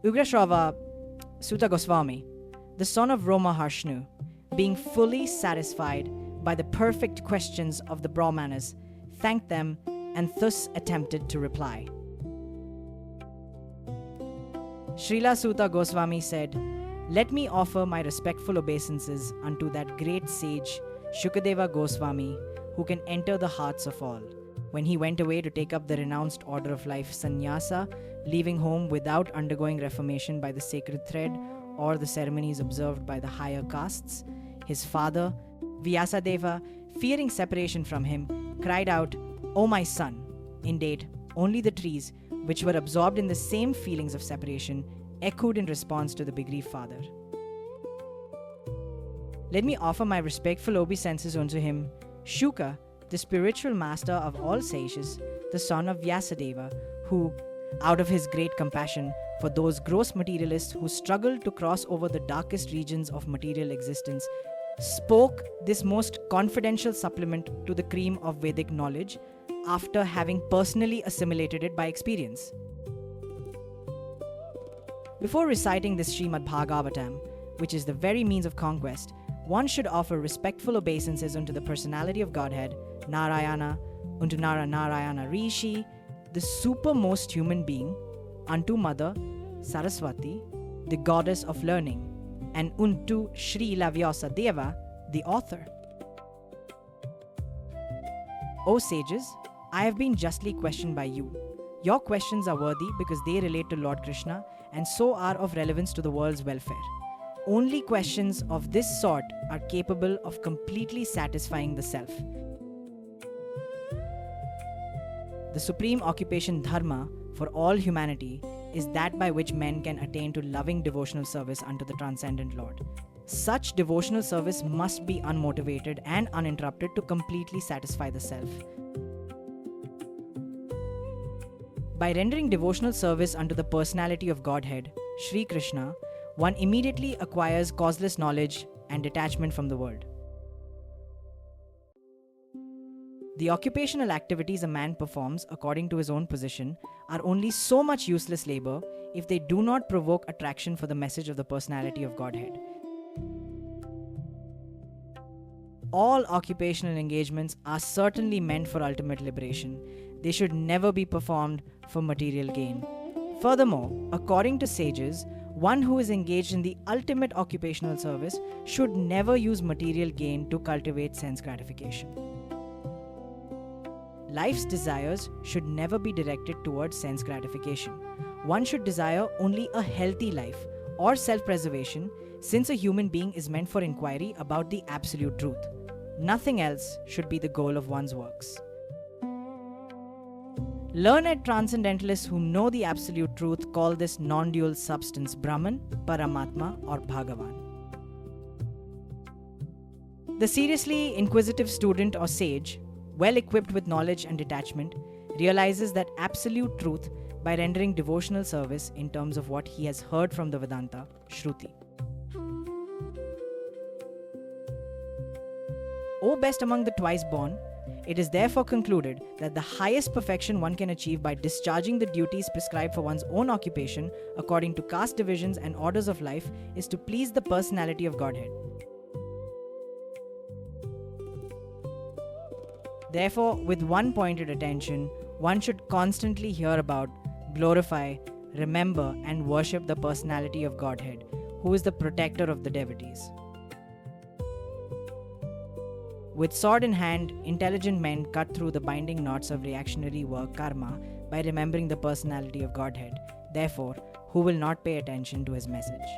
Ugrashrava Suta Goswami, the son of Roma Harshnu, being fully satisfied by the perfect questions of the Brahmanas, thanked them and thus attempted to reply. Srila Suta Goswami said, "Let me offer my respectful obeisances unto that great sage Shukadeva Goswami, who can enter the hearts of all. When he went away to take up the renounced order of life sannyasa, leaving home without undergoing reformation by the sacred thread or the ceremonies observed by the higher castes, his father, Vyasadeva, fearing separation from him, cried out, 'O my son!' Indeed, only the trees, which were absorbed in the same feelings of separation, echoed in response to the bereaved father. Let me offer my respectful obeisances unto him, Shuka, the spiritual master of all sages, the son of Vyasadeva, who, out of his great compassion for those gross materialists who struggle to cross over the darkest regions of material existence, spoke this most confidential supplement to the cream of Vedic knowledge after having personally assimilated it by experience." Before reciting this Srimad Bhagavatam, which is the very means of conquest, one should offer respectful obeisances unto the personality of Godhead, Narayana, unto Narayana Rishi, the supermost human being, unto Mother Saraswati, the goddess of learning, and unto Srila Vyasadeva, the author. O sages, I have been justly questioned by you. Your questions are worthy because they relate to Lord Krishna and so are of relevance to the world's welfare. Only questions of this sort are capable of completely satisfying the self. The supreme occupation dharma for all humanity is that by which men can attain to loving devotional service unto the transcendent Lord. Such devotional service must be unmotivated and uninterrupted to completely satisfy the self. By rendering devotional service unto the personality of Godhead, Sri Krishna, one immediately acquires causeless knowledge and detachment from the world. The occupational activities a man performs according to his own position are only so much useless labor if they do not provoke attraction for the message of the personality of Godhead. All occupational engagements are certainly meant for ultimate liberation. They should never be performed for material gain. Furthermore, according to sages, one who is engaged in the ultimate occupational service should never use material gain to cultivate sense gratification. Life's desires should never be directed towards sense gratification. One should desire only a healthy life or self-preservation, since a human being is meant for inquiry about the absolute truth. Nothing else should be the goal of one's works. Learned transcendentalists who know the absolute truth call this non-dual substance Brahman, Paramatma, or Bhagavan. The seriously inquisitive student or sage, well equipped with knowledge and detachment, realizes that absolute truth by rendering devotional service in terms of what he has heard from the Vedanta, Shruti. O best among the twice born, it is therefore concluded that the highest perfection one can achieve by discharging the duties prescribed for one's own occupation according to caste divisions and orders of life is to please the personality of Godhead. Therefore, with one pointed attention, one should constantly hear about, glorify, remember, and worship the personality of Godhead, who is the protector of the devotees. With sword in hand, intelligent men cut through the binding knots of reactionary work karma by remembering the personality of Godhead. Therefore, who will not pay attention to his message?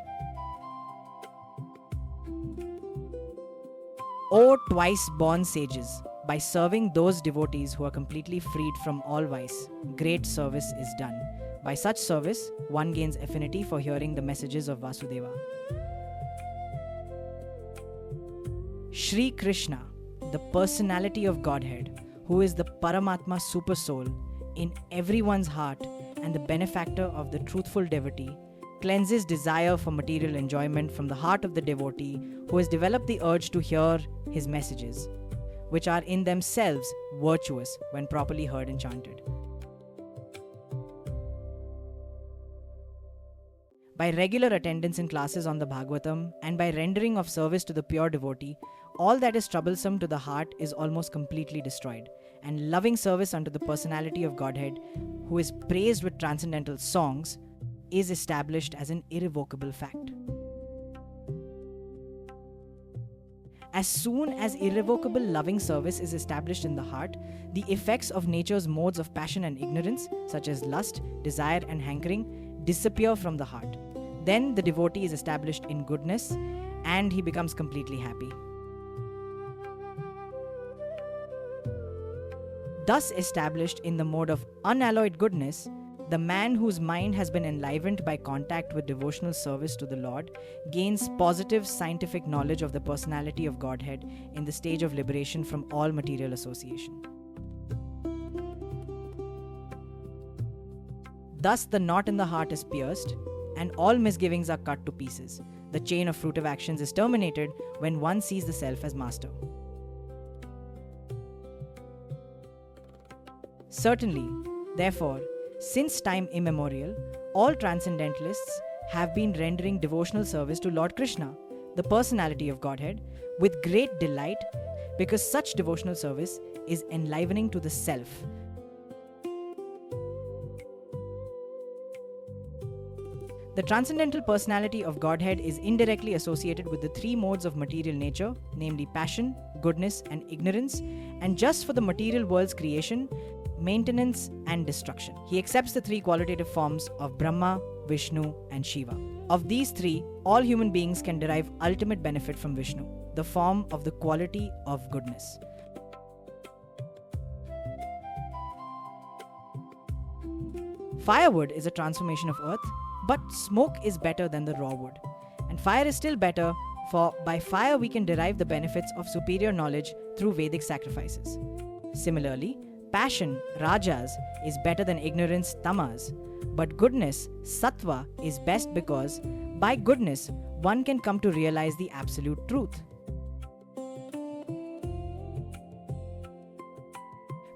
O twice born sages, by serving those devotees who are completely freed from all vice, great service is done. By such service, one gains affinity for hearing the messages of Vasudeva. Sri Krishna, the personality of Godhead, who is the Paramatma Supersoul in everyone's heart and the benefactor of the truthful devotee, cleanses desire for material enjoyment from the heart of the devotee who has developed the urge to hear his messages, which are in themselves virtuous when properly heard and chanted. By regular attendance in classes on the Bhagavatam and by rendering of service to the pure devotee, all that is troublesome to the heart is almost completely destroyed, and loving service unto the personality of Godhead, who is praised with transcendental songs, is established as an irrevocable fact. As soon as irrevocable loving service is established in the heart, the effects of nature's modes of passion and ignorance, such as lust, desire, and hankering, disappear from the heart. Then the devotee is established in goodness and he becomes completely happy. Thus established in the mode of unalloyed goodness, the man whose mind has been enlivened by contact with devotional service to the Lord gains positive scientific knowledge of the personality of Godhead in the stage of liberation from all material association. Thus the knot in the heart is pierced, and all misgivings are cut to pieces. The chain of fruitive actions is terminated when one sees the self as master. Certainly, therefore, since time immemorial, all transcendentalists have been rendering devotional service to Lord Krishna, the personality of Godhead, with great delight, because such devotional service is enlivening to the self. The transcendental personality of Godhead is indirectly associated with the three modes of material nature, namely passion, goodness, and ignorance, and just for the material world's creation, maintenance, and destruction. He accepts the three qualitative forms of Brahma, Vishnu, and Shiva. Of these three, all human beings can derive ultimate benefit from Vishnu, the form of the quality of goodness. Firewood is a transformation of earth, but smoke is better than the raw wood. And fire is still better, for by fire we can derive the benefits of superior knowledge through Vedic sacrifices. Similarly, passion, rajas, is better than ignorance, tamas. But goodness, sattva, is best because by goodness one can come to realize the absolute truth.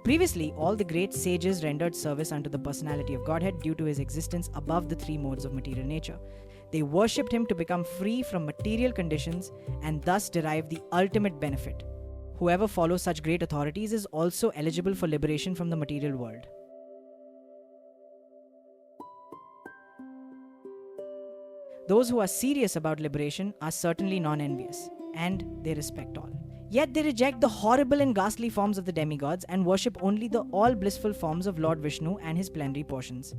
Previously, all the great sages rendered service unto the personality of Godhead due to his existence above the three modes of material nature. They worshipped him to become free from material conditions and thus derive the ultimate benefit. Whoever follows such great authorities is also eligible for liberation from the material world. Those who are serious about liberation are certainly non-envious, and they respect all. Yet they reject the horrible and ghastly forms of the demigods and worship only the all-blissful forms of Lord Vishnu and his plenary portions.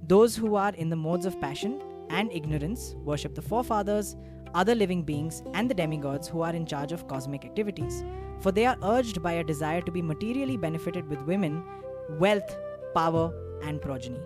Those who are in the modes of passion and ignorance worship the forefathers, other living beings, and the demigods who are in charge of cosmic activities, for they are urged by a desire to be materially benefited with women, wealth, power, and progeny.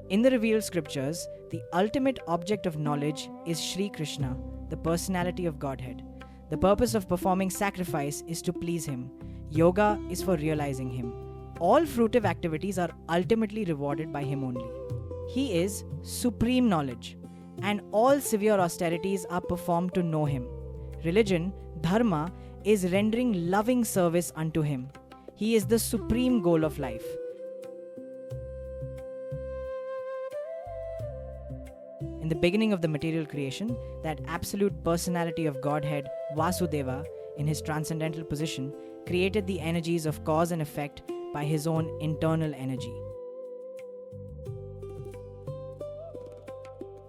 In the revealed scriptures, the ultimate object of knowledge is Sri Krishna, the personality of Godhead. The purpose of performing sacrifice is to please him. Yoga is for realizing him. All fruitive activities are ultimately rewarded by him only. He is supreme knowledge, and all severe austerities are performed to know him. Religion, dharma, is rendering loving service unto him. He is the supreme goal of life. In the beginning of the material creation, that absolute personality of Godhead, Vasudeva, in his transcendental position, created the energies of cause and effect by his own internal energy.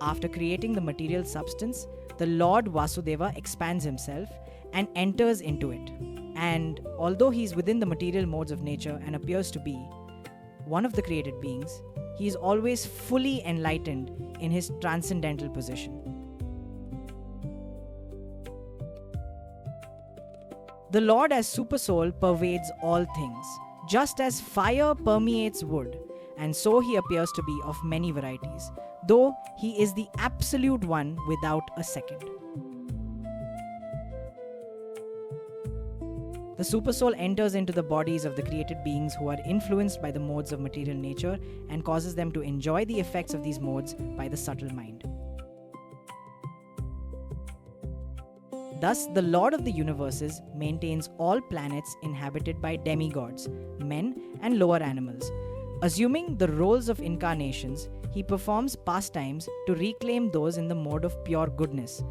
After creating the material substance, the Lord Vasudeva expands himself and enters into it. And although he is within the material modes of nature and appears to be one of the created beings, he is always fully enlightened in his transcendental position. The Lord as Supersoul pervades all things, just as fire permeates wood, and so he appears to be of many varieties, though he is the absolute one without a second. The Supersoul enters into the bodies of the created beings who are influenced by the modes of material nature and causes them to enjoy the effects of these modes by the subtle mind. Thus, the Lord of the universes maintains all planets inhabited by demigods, men, and lower animals. Assuming the roles of incarnations, he performs pastimes to reclaim those in the mode of pure goodness,